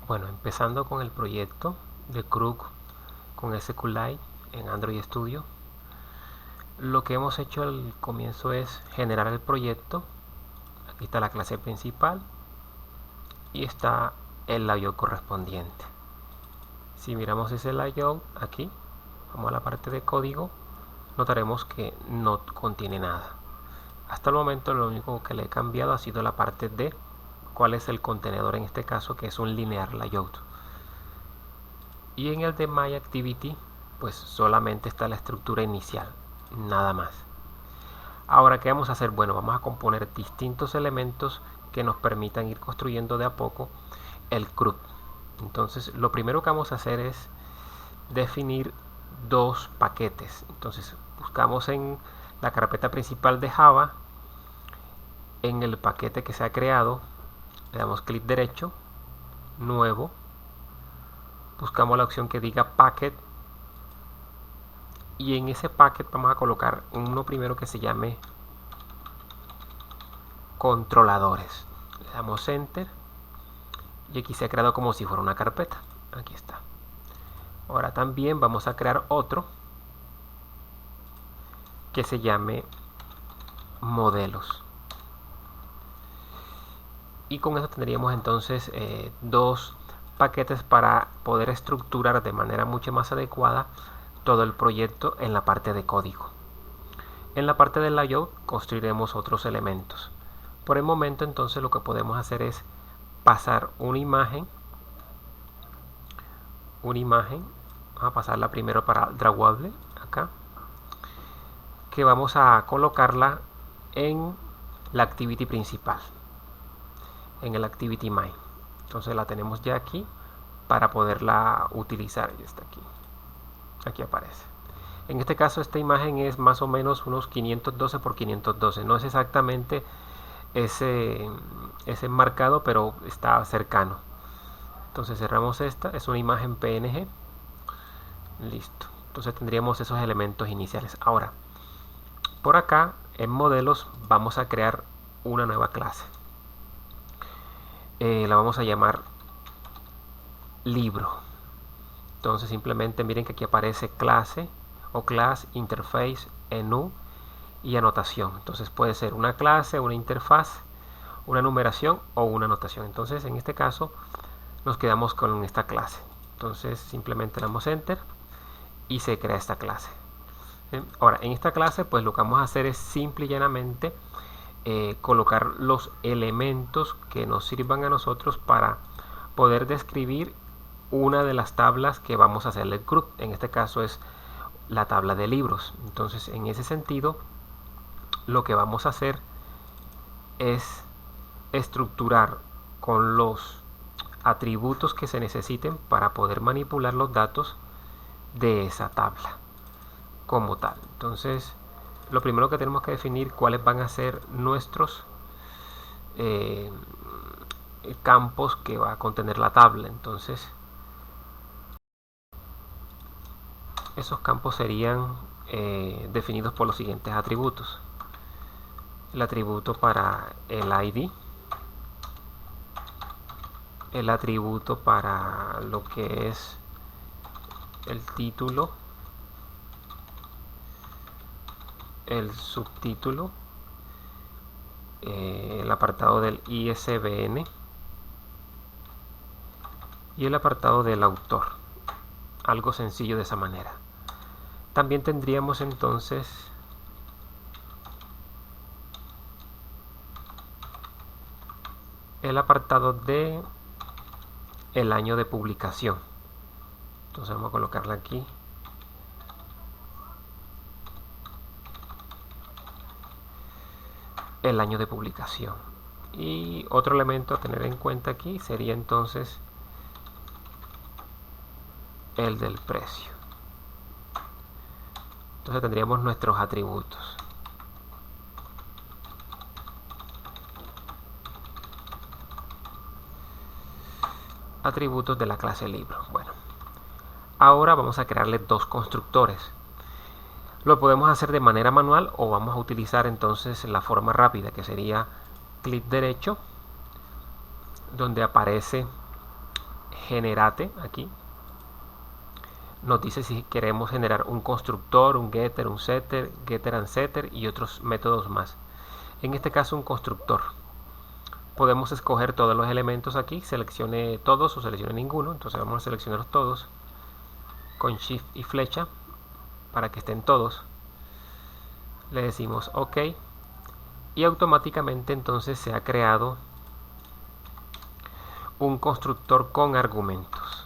Bueno, empezando con el proyecto de Crook con SQLite en Android Studio, lo que hemos hecho al comienzo es generar el proyecto. Aquí está la clase principal y está el layout correspondiente. Si miramos ese layout aquí, vamos a la parte de código, notaremos que no contiene nada. Hasta el momento lo único que le he cambiado ha sido la parte de cuál es el contenedor, en este caso que es un linear layout. Y en el de MyActivity pues solamente está la estructura inicial, nada más. Ahora, ¿qué vamos a hacer? Bueno, vamos a componer distintos elementos que nos permitan ir construyendo de a poco el CRUD. Entonces, lo primero que vamos a hacer es definir dos paquetes. Entonces, buscamos en la carpeta principal de Java, en el paquete que se ha creado, le damos clic derecho, nuevo, buscamos la opción que diga Packet, y en ese packet vamos a colocar uno primero que se llame controladores. Le damos enter y aquí se ha creado como si fuera una carpeta. Aquí está. Ahora también vamos a crear otro que se llame modelos, y con eso tendríamos entonces dos paquetes para poder estructurar de manera mucho más adecuada todo el proyecto en la parte de código. En la parte del layout construiremos otros elementos. Por el momento entonces lo que podemos hacer es pasar una imagen, vamos a pasarla primero para Drawable, acá, que vamos a colocarla en la activity principal, en el activity main. Entonces la tenemos ya aquí para poderla utilizar. Ya está aquí aparece. En este caso esta imagen es más o menos unos 512 por 512, no es exactamente ese marcado, pero está cercano. Entonces cerramos esta, es una imagen PNG, listo. Entonces tendríamos esos elementos iniciales. Ahora, por acá en modelos vamos a crear una nueva clase. La vamos a llamar libro. Entonces simplemente miren que aquí aparece clase o class, interface, enum y anotación. Entonces puede ser una clase, una interfaz, una numeración o una anotación. Entonces en este caso nos quedamos con esta clase. Entonces simplemente le damos enter y se crea esta clase. Ahora en esta clase pues lo que vamos a hacer es simple y llanamente colocar los elementos que nos sirvan a nosotros para poder describir una de las tablas que vamos a hacerle el CRUD. En este caso es la tabla de libros. Entonces en ese sentido lo que vamos a hacer es estructurar con los atributos que se necesiten para poder manipular los datos de esa tabla como tal. Entonces lo primero que tenemos que definir cuáles van a ser nuestros campos que va a contener la tabla. Entonces esos campos serían definidos por los siguientes atributos: el atributo para el ID, el atributo para lo que es el título, el subtítulo, el apartado del ISBN y el apartado del autor. Algo sencillo de esa manera. También tendríamos entonces el apartado de el año de publicación. Entonces vamos a colocarla aquí. El año de publicación. Y otro elemento a tener en cuenta aquí sería entonces el del precio. Entonces tendríamos nuestros atributos. Atributos de la clase libro. Bueno, ahora vamos a crearle dos constructores. Lo podemos hacer de manera manual o vamos a utilizar entonces la forma rápida, que sería clic derecho, donde aparece generate aquí. Nos dice si queremos generar un constructor, un getter, un setter, getter and setter y otros métodos más. En este caso un constructor. Podemos escoger todos los elementos aquí, seleccione todos o seleccione ninguno. Entonces vamos a seleccionar todos con shift y flecha para que estén todos. Le decimos OK y automáticamente entonces se ha creado un constructor con argumentos.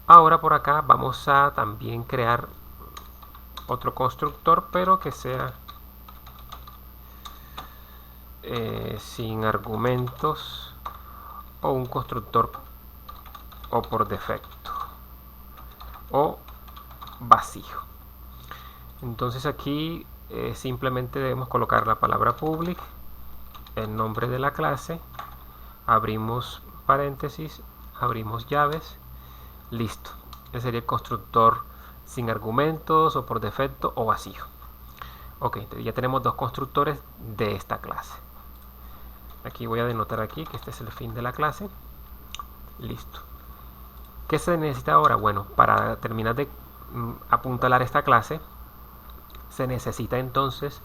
Ahora por acá vamos a también crear otro constructor, pero que sea sin argumentos, o un constructor o por defecto o vacío. Entonces aquí simplemente debemos colocar la palabra public, el nombre de la clase, abrimos paréntesis, abrimos llaves, listo. Ese sería el constructor sin argumentos o por defecto o vacío. Ok, ya tenemos dos constructores de esta clase. Aquí voy a denotar aquí que este es el fin de la clase. Listo. ¿Qué se necesita ahora? Bueno, para terminar de apuntalar esta clase, se necesita entonces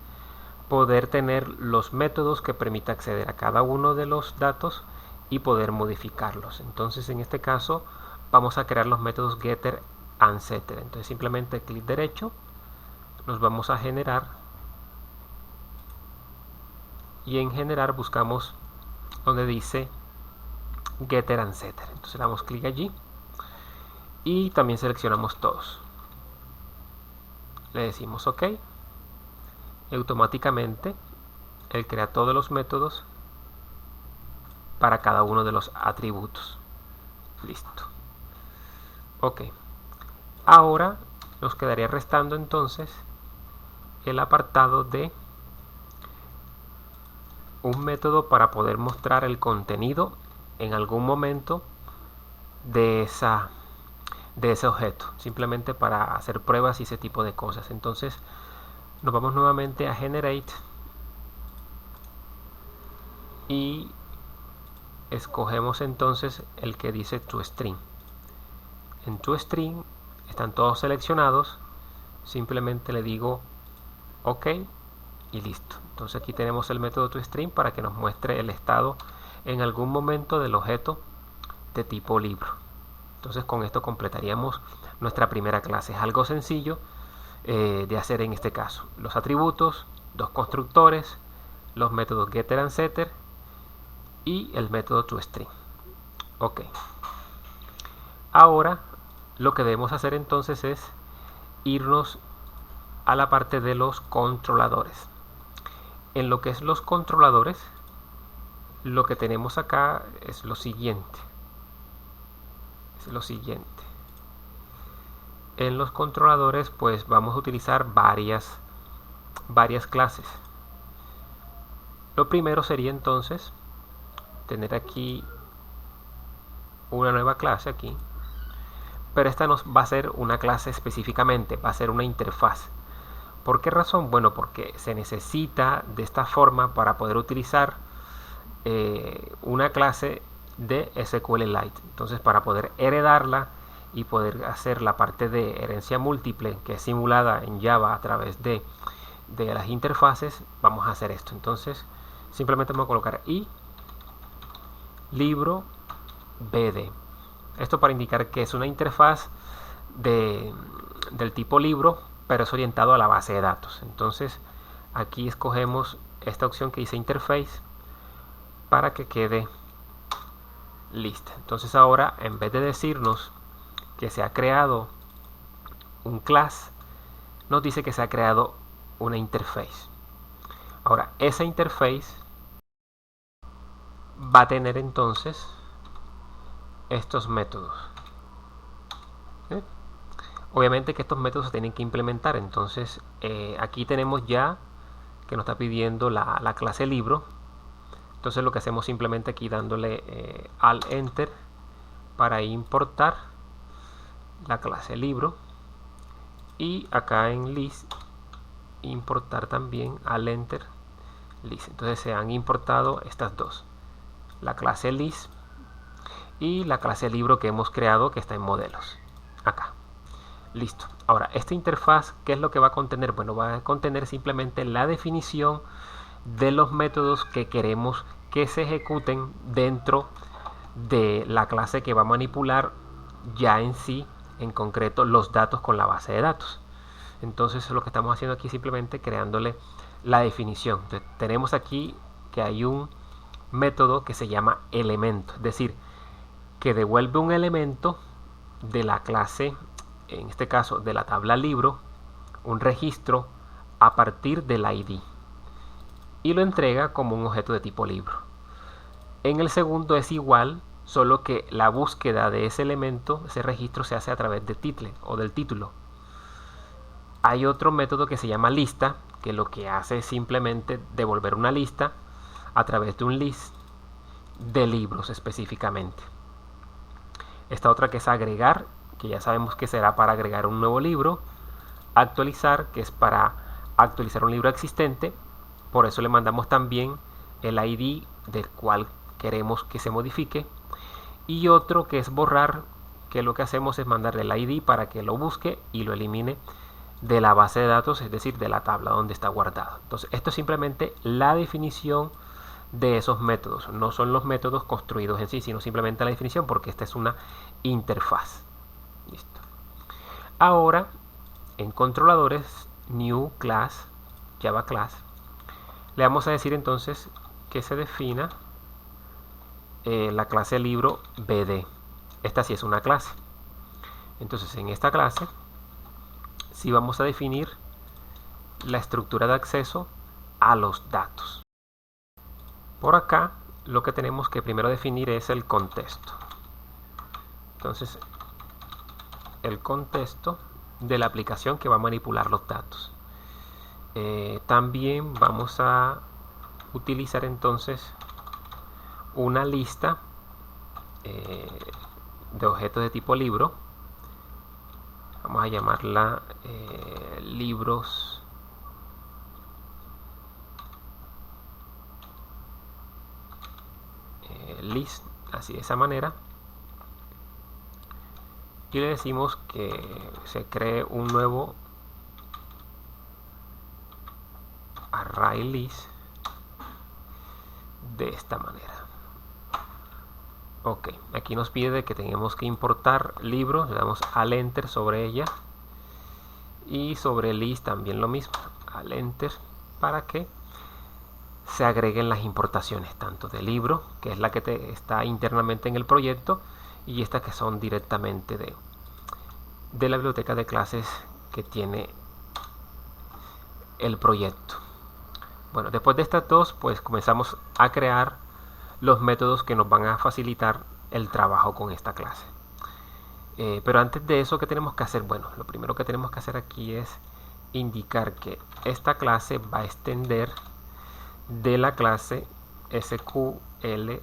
poder tener los métodos que permita acceder a cada uno de los datos y poder modificarlos. Entonces en este caso vamos a crear los métodos getter and setter. Entonces simplemente clic derecho, nos vamos a generar y en generar buscamos donde dice getter and setter. Entonces le damos clic allí y también seleccionamos todos. Le decimos OK y automáticamente él crea todos los métodos para cada uno de los atributos. Listo. OK. Ahora nos quedaría restando entonces el apartado de un método para poder mostrar el contenido en algún momento de ese objeto, simplemente para hacer pruebas y ese tipo de cosas. Entonces nos vamos nuevamente a generate y escogemos entonces el que dice toString. En toString están todos seleccionados, simplemente le digo OK y listo. Entonces aquí tenemos el método toString para que nos muestre el estado en algún momento del objeto de tipo libro. Entonces con esto completaríamos nuestra primera clase. Es algo sencillo de hacer en este caso. Los atributos, dos constructores, los métodos getter and setter y el método toString. OK. Ahora lo que debemos hacer entonces es irnos a la parte de los controladores. En lo que es los controladores, lo que tenemos acá es lo siguiente. En los controladores pues vamos a utilizar varias clases. Lo primero sería entonces tener aquí una nueva clase aquí, pero esta no va a ser una clase específicamente, va a ser una interfaz. ¿Por qué razón? Bueno, porque se necesita de esta forma para poder utilizar una clase de SQLite. Entonces para poder heredarla y poder hacer la parte de herencia múltiple que es simulada en Java a través de las interfaces, vamos a hacer esto. Entonces simplemente vamos a colocar i libro bd. Esto para indicar que es una interfaz del tipo libro, pero es orientado a la base de datos. Entonces aquí escogemos esta opción que dice interface para que quede lista. Entonces ahora en vez de decirnos que se ha creado un class, nos dice que se ha creado una interface. Ahora esa interface va a tener entonces estos métodos. Obviamente que estos métodos se tienen que implementar. Entonces aquí tenemos ya que nos está pidiendo la clase libro. Entonces lo que hacemos simplemente aquí dándole al enter para importar la clase libro, y acá en list importar también al enter list. Entonces se han importado estas dos, la clase list y la clase libro que hemos creado, que está en modelos acá. Listo. Ahora, esta interfaz, ¿qué es lo que va a contener? Bueno, va a contener simplemente la definición de los métodos que queremos que se ejecuten dentro de la clase que va a manipular ya en sí, en concreto, los datos con la base de datos. Entonces lo que estamos haciendo aquí es simplemente creándole la definición. Entonces, tenemos aquí que hay un método que se llama elemento, es decir, que devuelve un elemento de la clase, en este caso de la tabla libro, un registro a partir del ID y lo entrega como un objeto de tipo libro. En el segundo es igual, solo que la búsqueda de ese elemento, ese registro, se hace a través de title o del título. Hay otro método que se llama lista, que lo que hace es simplemente devolver una lista a través de un list de libros específicamente. Esta otra que es agregar, que ya sabemos que será para agregar un nuevo libro. Actualizar, que es para actualizar un libro existente. Por eso le mandamos también el ID del cual queremos que se modifique. Y otro que es borrar, que lo que hacemos es mandarle el ID para que lo busque y lo elimine de la base de datos, es decir, de la tabla donde está guardado. Entonces, esto es simplemente la definición de esos métodos. No son los métodos construidos en sí, sino simplemente la definición, porque esta es una interfaz. Listo. Ahora, en controladores, new class, Java class, le vamos a decir entonces que se defina la clase libro BD. Esta sí es una clase. Entonces, en esta clase sí vamos a definir la estructura de acceso a los datos. Por acá lo que tenemos que primero definir es el contexto. Entonces, el contexto de la aplicación que va a manipular los datos. También vamos a utilizar entonces una lista de objetos de tipo libro. Vamos a llamarla libros list, así de esa manera. Y le decimos que se cree un nuevo array list de esta manera. Ok, aquí nos pide que tenemos que importar libros, le damos al enter sobre ella, y sobre list también lo mismo, al enter, para que se agreguen las importaciones tanto de libro, que es la que está internamente en el proyecto, y estas que son directamente de la biblioteca de clases que tiene el proyecto. Bueno, después de estas dos, pues comenzamos a crear los métodos que nos van a facilitar el trabajo con esta clase. Pero antes de eso, ¿qué tenemos que hacer? Bueno, lo primero que tenemos que hacer aquí es indicar que esta clase va a extender de la clase SQLite,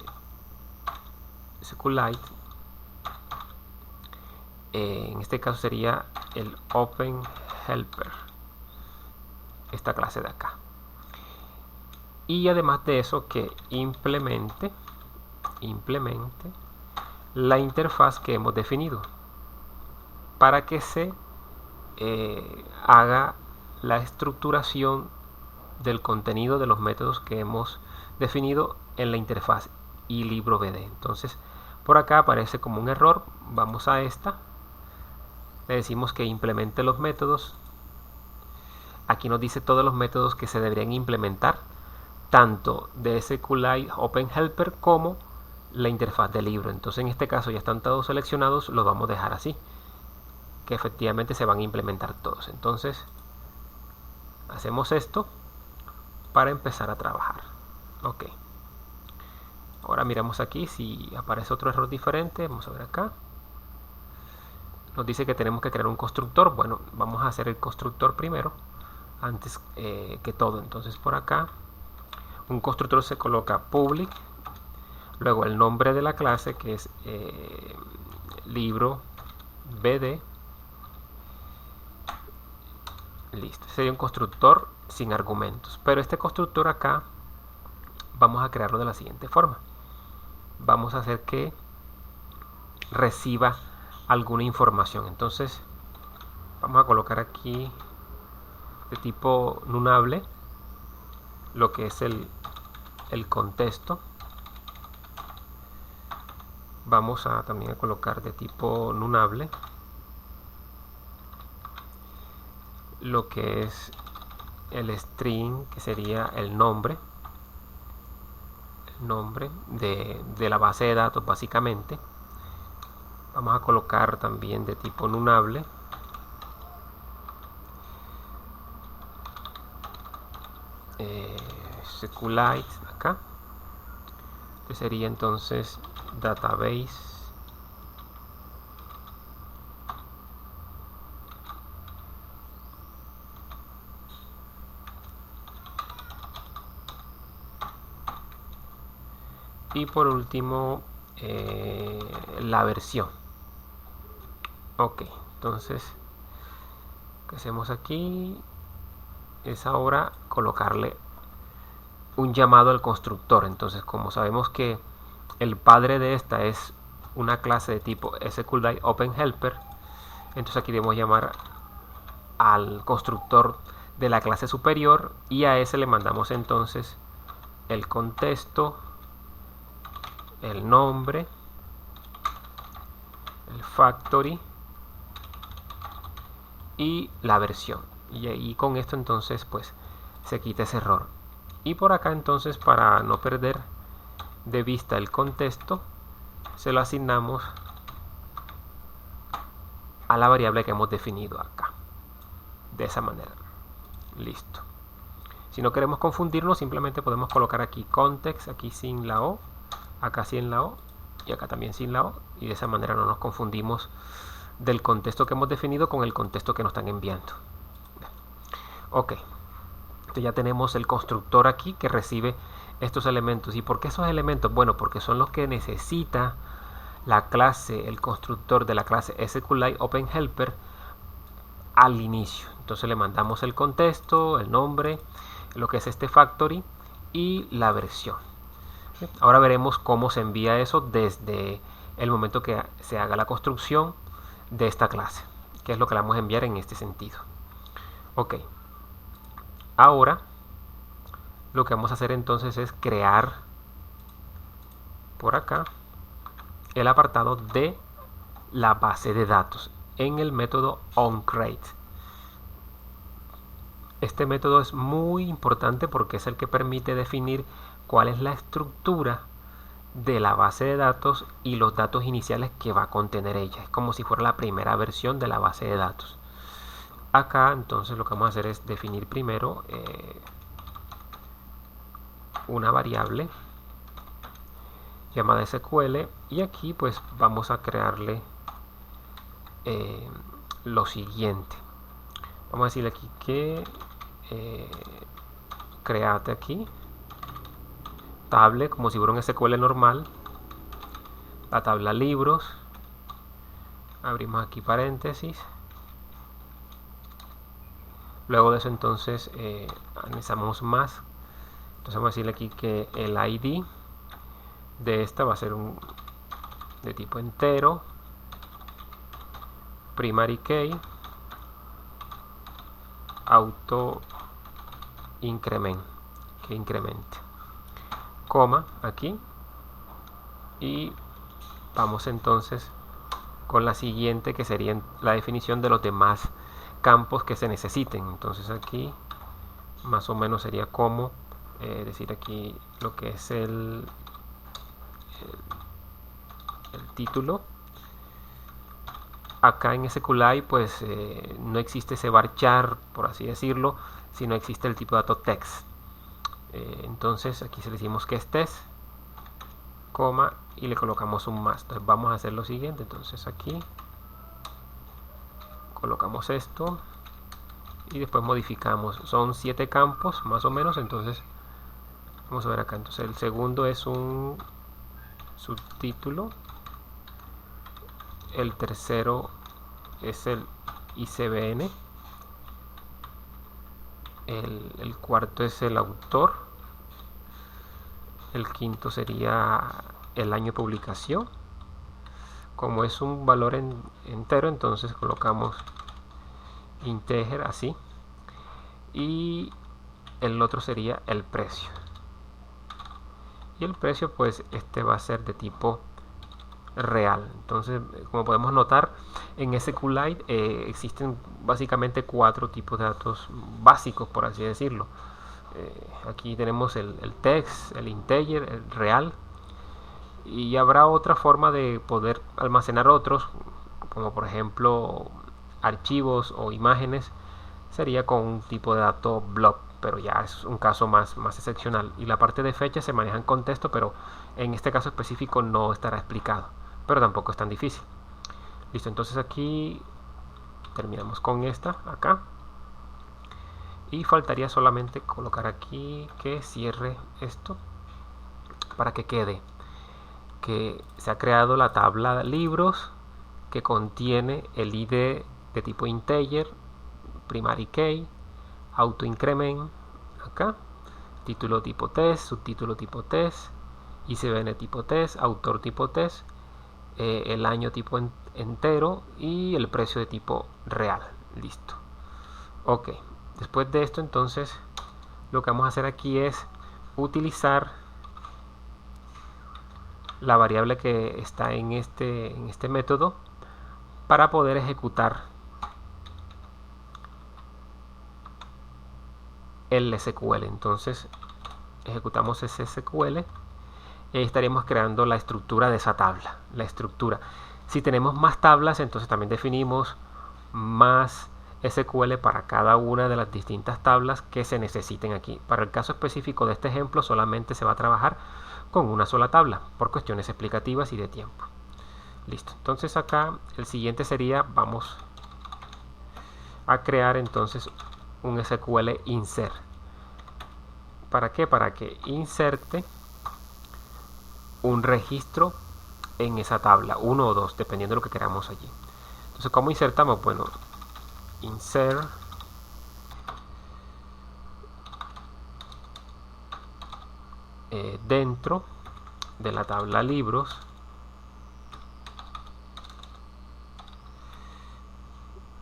en este caso sería el Open Helper, esta clase de acá. Y además de eso, que implemente la interfaz que hemos definido para que se haga la estructuración del contenido de los métodos que hemos definido en la interfaz y libro BD. Entonces, por acá aparece como un error. Vamos a esta, le decimos que implemente los métodos. Aquí nos dice todos los métodos que se deberían implementar, tanto de SQLite Open Helper como la interfaz de libro. Entonces, en este caso ya están todos seleccionados, los vamos a dejar así, que efectivamente se van a implementar todos. Entonces, hacemos esto para empezar a trabajar. Ok. Ahora miramos aquí si aparece otro error diferente. Vamos a ver acá. Nos dice que tenemos que crear un constructor. Bueno, vamos a hacer el constructor primero, antes que todo. Entonces, por acá, un constructor se coloca public, luego el nombre de la clase, que es libro BD, Listo, sería un constructor sin argumentos, pero este constructor acá vamos a crearlo de la siguiente forma. Vamos a hacer que reciba alguna información. Entonces vamos a colocar aquí de tipo nullable lo que es el contexto. Vamos a también a colocar de tipo nullable lo que es el string, que sería el nombre de la base de datos básicamente. Vamos a colocar también de tipo nullable SQLite acá, que sería entonces database y por último la versión. Ok, entonces lo que hacemos aquí es ahora colocarle un llamado al constructor. Entonces, como sabemos que el padre de esta es una clase de tipo SQLite OpenHelper, entonces aquí debemos llamar al constructor de la clase superior y a ese le mandamos entonces el contexto, el nombre, el factory y la versión. Y con esto entonces pues se quita ese error. Y por acá entonces, para no perder de vista el contexto, se lo asignamos a la variable que hemos definido acá, de esa manera. Listo. Si no queremos confundirnos, simplemente podemos colocar aquí context, aquí sin la O, acá sin la O y acá también sin la O, y de esa manera no nos confundimos del contexto que hemos definido con el contexto que nos están enviando. Ok, entonces ya tenemos el constructor aquí que recibe estos elementos. ¿Y por qué esos elementos? Bueno, porque son los que necesita la clase, el constructor de la clase SQLite OpenHelper al inicio. Entonces le mandamos el contexto, el nombre, lo que es este factory y la versión. Ahora veremos cómo se envía eso desde el momento que se haga la construcción de esta clase, que es lo que le vamos a enviar en este sentido. Ok, ahora lo que vamos a hacer entonces es crear por acá el apartado de la base de datos en el método onCreate. Este método es muy importante porque es el que permite definir cuál es la estructura de la base de datos y los datos iniciales que va a contener ella. Es como si fuera la primera versión de la base de datos. Acá entonces lo que vamos a hacer es definir primero una variable llamada SQL, y aquí pues vamos a crearle lo siguiente. Vamos a decirle aquí que create aquí table, como si fuera un SQL normal, la tabla libros, abrimos aquí paréntesis, luego de eso entonces anexamos más. Entonces vamos a decirle aquí que el ID de esta va a ser de tipo entero, primary key, auto increment, que incremente, coma aquí, y vamos entonces con la siguiente, que sería la definición de los demás campos que se necesiten. Entonces aquí más o menos sería como decir aquí lo que es el título. Acá en SQLite pues no existe ese varchar, por así decirlo, sino existe el tipo de dato text. Entonces aquí se le decimos que es test, coma, y le colocamos un más. Entonces vamos a hacer lo siguiente. Entonces aquí colocamos esto y después modificamos. Son 7 campos más o menos. Entonces vamos a ver acá. Entonces el segundo es un subtítulo, el tercero es el ICBN, el cuarto es el autor, el quinto sería el año de publicación. Como es un valor entero, entonces colocamos integer así, y el otro sería el precio, y el precio pues este va a ser de tipo real. Entonces, como podemos notar, en SQLite existen básicamente 4 tipos de datos básicos, por así decirlo. Aquí tenemos el text, el integer, el real, y habrá otra forma de poder almacenar otros, como por ejemplo archivos o imágenes, sería con un tipo de dato blob, pero ya es un caso más excepcional. Y la parte de fecha se maneja en contexto, pero en este caso específico no estará explicado, pero tampoco es tan difícil. Listo, entonces aquí terminamos con esta acá, y faltaría solamente colocar aquí que cierre esto para que quede que se ha creado la tabla libros que contiene el ID de tipo integer, primary key, auto increment acá, título tipo test, subtítulo tipo test, ISBN tipo test, autor tipo test, el año tipo entero y el precio de tipo real. Listo. Ok, después de esto entonces lo que vamos a hacer aquí es utilizar la variable que está en este método para poder ejecutar el SQL. Entonces ejecutamos ese SQL y ahí estaremos creando la estructura de esa tabla. La estructura. Si tenemos más tablas, entonces también definimos más SQL para cada una de las distintas tablas que se necesiten aquí. Para el caso específico de este ejemplo, solamente se va a trabajar con una sola tabla por cuestiones explicativas y de tiempo. Listo. Entonces acá el siguiente sería, vamos a crear entonces un SQL insert. ¿Para qué? Para que inserte un registro en esa tabla, 1 o 2, dependiendo de lo que queramos allí. Entonces, ¿cómo insertamos? Bueno, insert dentro de la tabla libros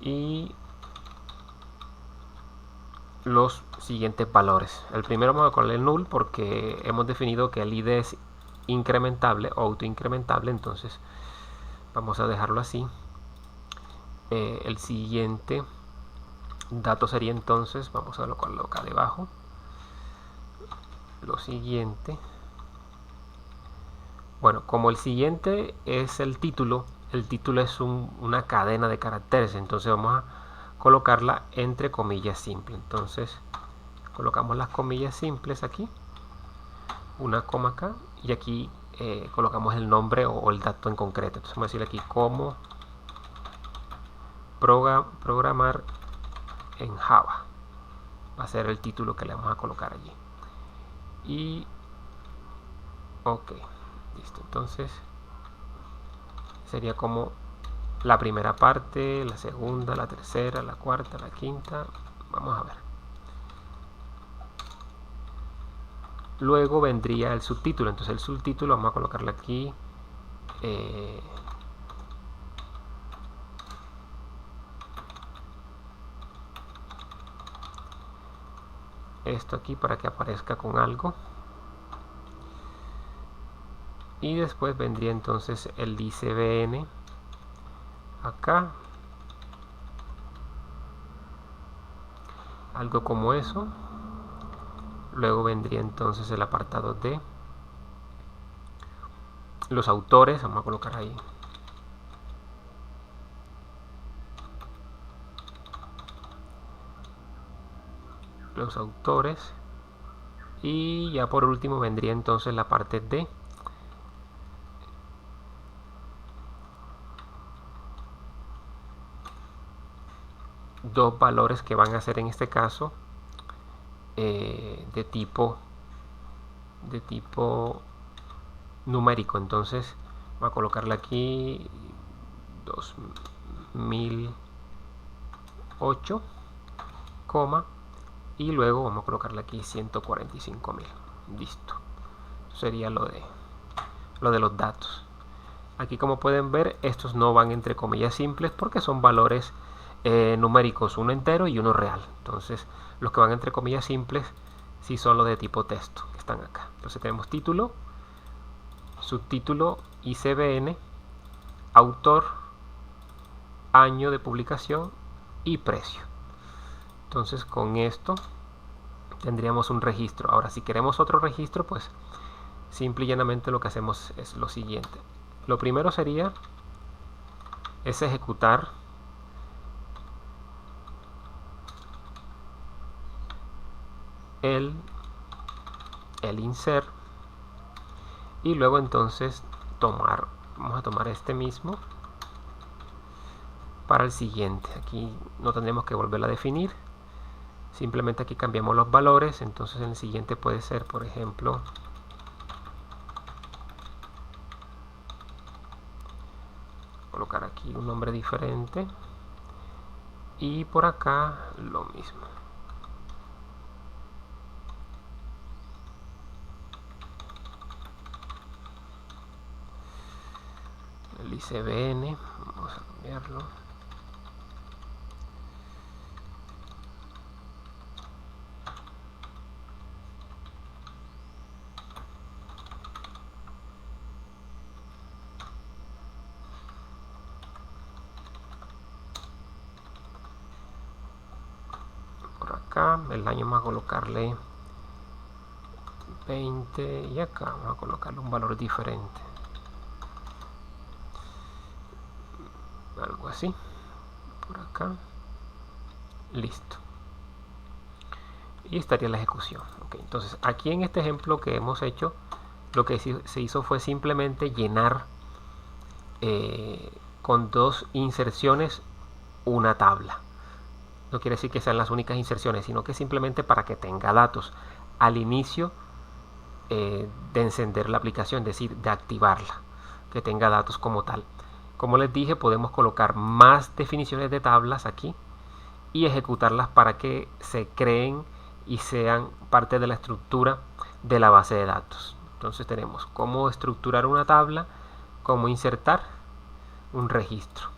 y los siguientes valores. El primero vamos a colocar el null porque hemos definido que el ID es incrementable o autoincrementable, entonces vamos a dejarlo así. El siguiente dato sería entonces, vamos a colocarlo acá debajo, lo siguiente. Bueno, como el siguiente es el título es una cadena de caracteres, entonces vamos a colocarla entre comillas simples. Entonces colocamos las comillas simples aquí, una coma acá, y aquí colocamos el nombre o el dato en concreto. Entonces vamos a decir aquí cómo programar en Java. Va a ser el título que le vamos a colocar allí. Y ok, listo. Entonces sería como la primera parte, la segunda, la tercera, la cuarta, la quinta. Vamos a ver. Luego vendría el subtítulo. Entonces el subtítulo vamos a colocarle aquí esto aquí para que aparezca con algo. Y después vendría entonces el ISBN acá, algo como eso. Luego vendría entonces el apartado de los autores, vamos a colocar ahí los autores, y ya por último vendría entonces la parte de dos valores que van a ser en este caso de tipo numérico. Entonces voy a colocarle aquí 2008, y luego vamos a colocarle aquí 145.000. Listo. Sería lo de los datos. Aquí, como pueden ver, estos no van entre comillas simples porque son valores numéricos, uno entero y uno real. Entonces los que van entre comillas simples sí son los de tipo texto, que están acá. Entonces tenemos título, subtítulo, ISBN, autor, año de publicación y precio. Entonces con esto tendríamos un registro. Ahora, si queremos otro registro, pues simple y llanamente lo que hacemos es lo siguiente. Lo primero sería ejecutar el insert, y luego entonces vamos a tomar este mismo para el siguiente. Aquí no tendremos que volverla a definir, simplemente aquí cambiamos los valores. Entonces en el siguiente puede ser, por ejemplo, colocar aquí un nombre diferente, y por acá lo mismo. El ISBN, vamos a cambiarlo. Por acá el año vamos a colocarle 20 y acá vamos a colocarle un valor diferente, algo así, por acá. Listo, y estaría la ejecución. Okay, entonces aquí en este ejemplo que hemos hecho, lo que se hizo fue simplemente llenar con dos inserciones una tabla. No quiere decir que sean las únicas inserciones, sino que simplemente para que tenga datos al inicio de encender la aplicación, es decir, de activarla, que tenga datos como tal. Como les dije, podemos colocar más definiciones de tablas aquí y ejecutarlas para que se creen y sean parte de la estructura de la base de datos. Entonces tenemos cómo estructurar una tabla, cómo insertar un registro,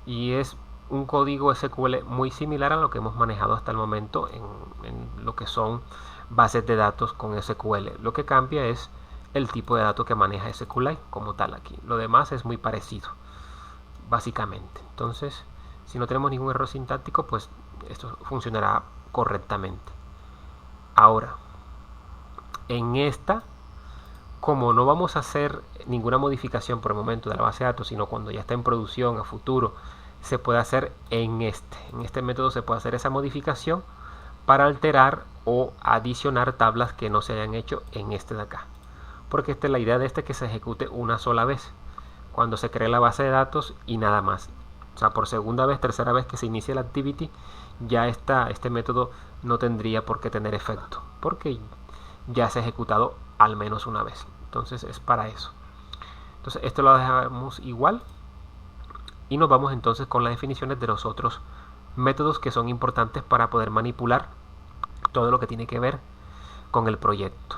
y es un código SQL muy similar a lo que hemos manejado hasta el momento en lo que son bases de datos con SQL. Lo que cambia es el tipo de datos que maneja SQLite como tal aquí. Lo demás es muy parecido, básicamente. Entonces, si no tenemos ningún error sintáctico, pues esto funcionará correctamente. Ahora, en esta, como no vamos a hacer ninguna modificación por el momento de la base de datos, sino cuando ya está en producción a futuro, se puede hacer en este método se puede hacer esa modificación para alterar o adicionar tablas que no se hayan hecho en este de acá, porque la idea de que se ejecute una sola vez cuando se cree la base de datos y nada más. O sea, por segunda vez, tercera vez que se inicie la activity, ya este método no tendría por qué tener efecto, porque ya se ha ejecutado al menos una vez. Entonces es para eso. Entonces esto lo dejamos igual y nos vamos entonces con las definiciones de los otros métodos que son importantes para poder manipular todo lo que tiene que ver con el proyecto.